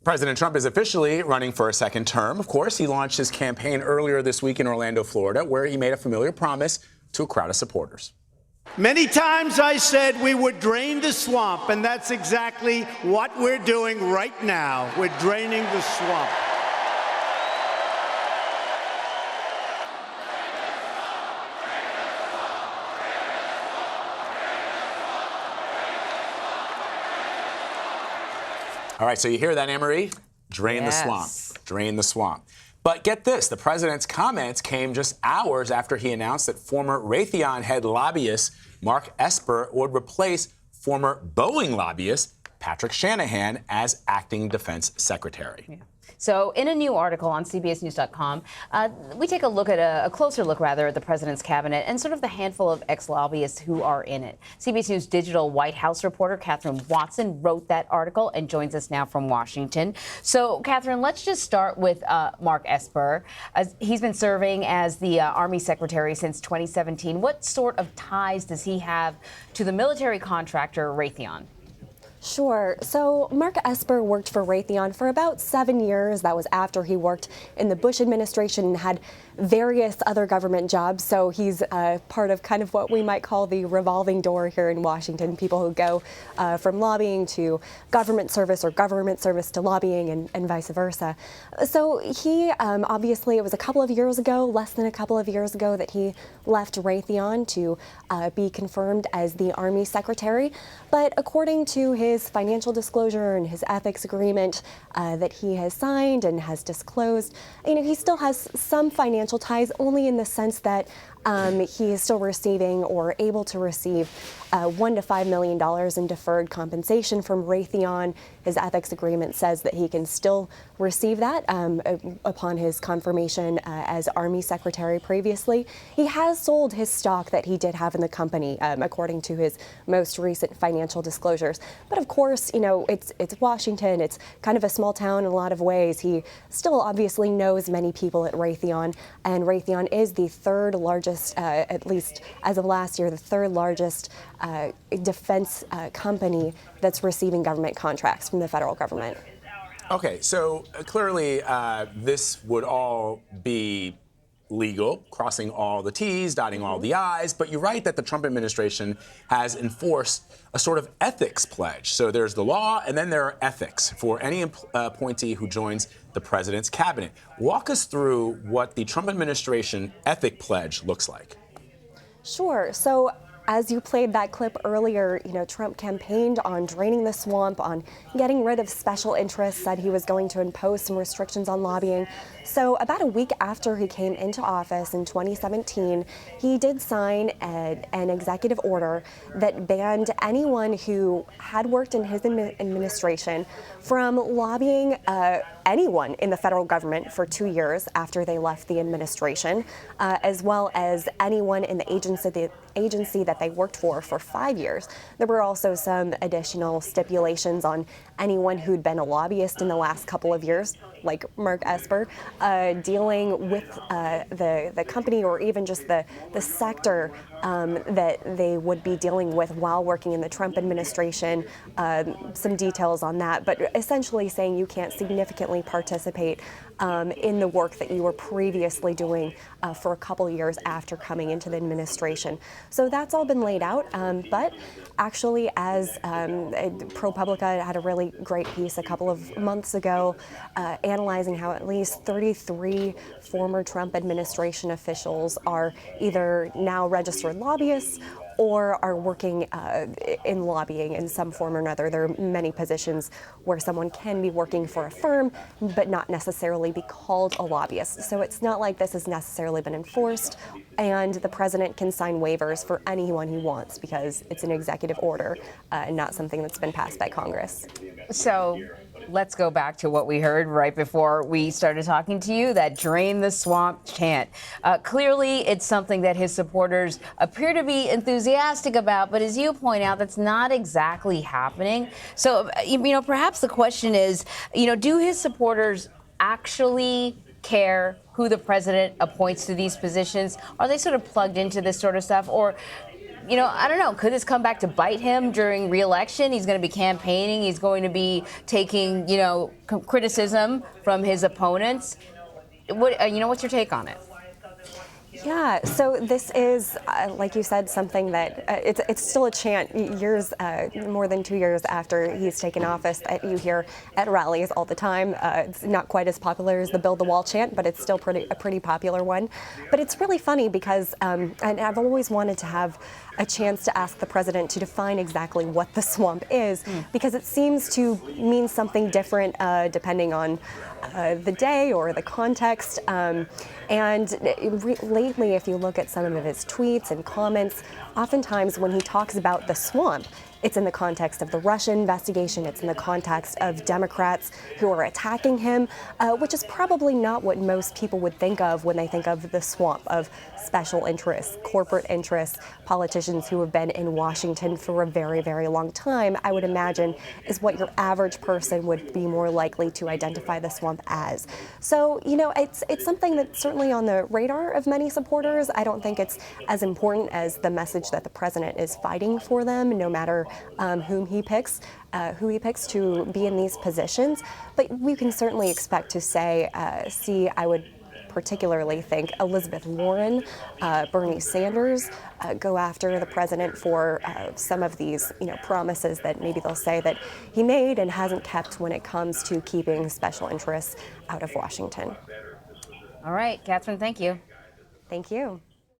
President Trump is officially running for a second term. Of course, he launched his campaign earlier this week in Orlando, Florida, where he made a familiar promise to a crowd of supporters. Many times I said we would drain the swamp, and that's exactly what we're doing right now. We're draining the swamp. All right, so you hear that, Anne-Marie? Drain the swamp. Drain the swamp. But get this, the president's comments came just hours after he announced that former Raytheon head lobbyist Mark Esper would replace former Boeing lobbyist Patrick Shanahan as acting defense secretary. Yeah. So in a new article on CBSNews.com, we take a closer look at the president's cabinet and sort of the handful of ex-lobbyists who are in it. CBS News digital White House reporter Kathryn Watson wrote that article and joins us now from Washington. So, Kathryn, let's just start with Mark Esper. He's been serving as the Army Secretary since 2017. What sort of ties does he have to the military contractor Raytheon? Sure. So Mark Esper worked for Raytheon for about 7 years. That was after he worked in the Bush administration and had various other government jobs. So he's part of kind of what we might call the revolving door here in Washington, people who go from lobbying to government service or government service to lobbying and vice versa. So he obviously, it was a couple of years ago, less than a couple of years ago, that he left Raytheon to be confirmed as the Army Secretary. But according to his financial disclosure and his ethics agreement that he has signed and has disclosed, he still has some financial ties, only in the sense that he is still receiving or able to receive $1 to $5 million in deferred compensation from Raytheon. His ethics agreement says that he can still receive that upon his confirmation as Army Secretary previously. He has sold his stock that he did have in the company, according to his most recent financial disclosures. But of course, it's Washington. It's kind of a small town in a lot of ways. He still obviously knows many people at Raytheon, and Raytheon is the third largest, at least as of last year, the third largest defense company that's receiving government contracts from the federal government. Okay, so clearly this would all be legal, crossing all the T's, dotting all the I's, but you're right that the Trump administration has enforced a sort of ethics pledge. So there's the law, and then there are ethics for any appointee who joins the president's cabinet. Walk us through what the Trump administration ethic pledge looks like. Sure. So as you played that clip earlier, Trump campaigned on draining the swamp, on getting rid of special interests, said he was going to impose some restrictions on lobbying. So about a week after he came into office in 2017, he did sign an executive order that banned anyone who had worked in his administration from lobbying anyone in the federal government for 2 years after they left the administration, as well as anyone in the agency that they worked for 5 years. There were also some additional stipulations on anyone who'd been a lobbyist in the last couple of years, like Mark Esper, dealing with the company or even just the sector that they would be dealing with while working in the Trump administration. Some details on that, but essentially saying you can't significantly participate in the work that you were previously doing for a couple years after coming into the administration. So that's all been laid out, but actually, as ProPublica had a really great piece a couple of months ago analyzing how at least 33 former Trump administration officials are either now registered lobbyists or are working in lobbying in some form or another. There are many positions where someone can be working for a firm but not necessarily be called a lobbyist. So it's not like this has necessarily been enforced, and the president can sign waivers for anyone he wants because it's an executive order and not something that's been passed by Congress. So let's go back to what we heard right before we started talking to you, that drain the swamp chant. Clearly, it's something that his supporters appear to be enthusiastic about, but as you point out, that's not exactly happening. So, perhaps the question is, do his supporters actually care who the president appoints to these positions? Are they sort of plugged into this sort of stuff? Or, you know, I don't know, could this come back to bite him during re-election? He's going to be campaigning. He's going to be taking, you know, criticism from his opponents. What's your take on it? Yeah, so this is, like you said, something that it's still a chant years, more than 2 years after he's taken office, that you hear at rallies all the time. It's not quite as popular as the Build the Wall chant, but it's still a pretty popular one. But it's really funny because, and I've always wanted to have a chance to ask the president to define exactly what the swamp is, because it seems to mean something different depending on the day or the context. Lately, if you look at some of his tweets and comments, oftentimes when he talks about the swamp, it's in the context of the Russia investigation. It's in the context of Democrats who are attacking him, which is probably not what most people would think of when they think of the swamp of special interests, corporate interests, politicians who have been in Washington for a very, very long time, I would imagine, is what your average person would be more likely to identify the swamp as. So, you know, it's something that's certainly on the radar of many supporters. I don't think it's as important as the message that the president is fighting for them, no matter who he picks to be in these positions. But we can certainly expect to see, I would particularly think, Elizabeth Warren, Bernie Sanders go after the president for some of these, you know, promises that maybe they'll say that he made and hasn't kept when it comes to keeping special interests out of Washington. All right, Kathryn, thank you. Thank you.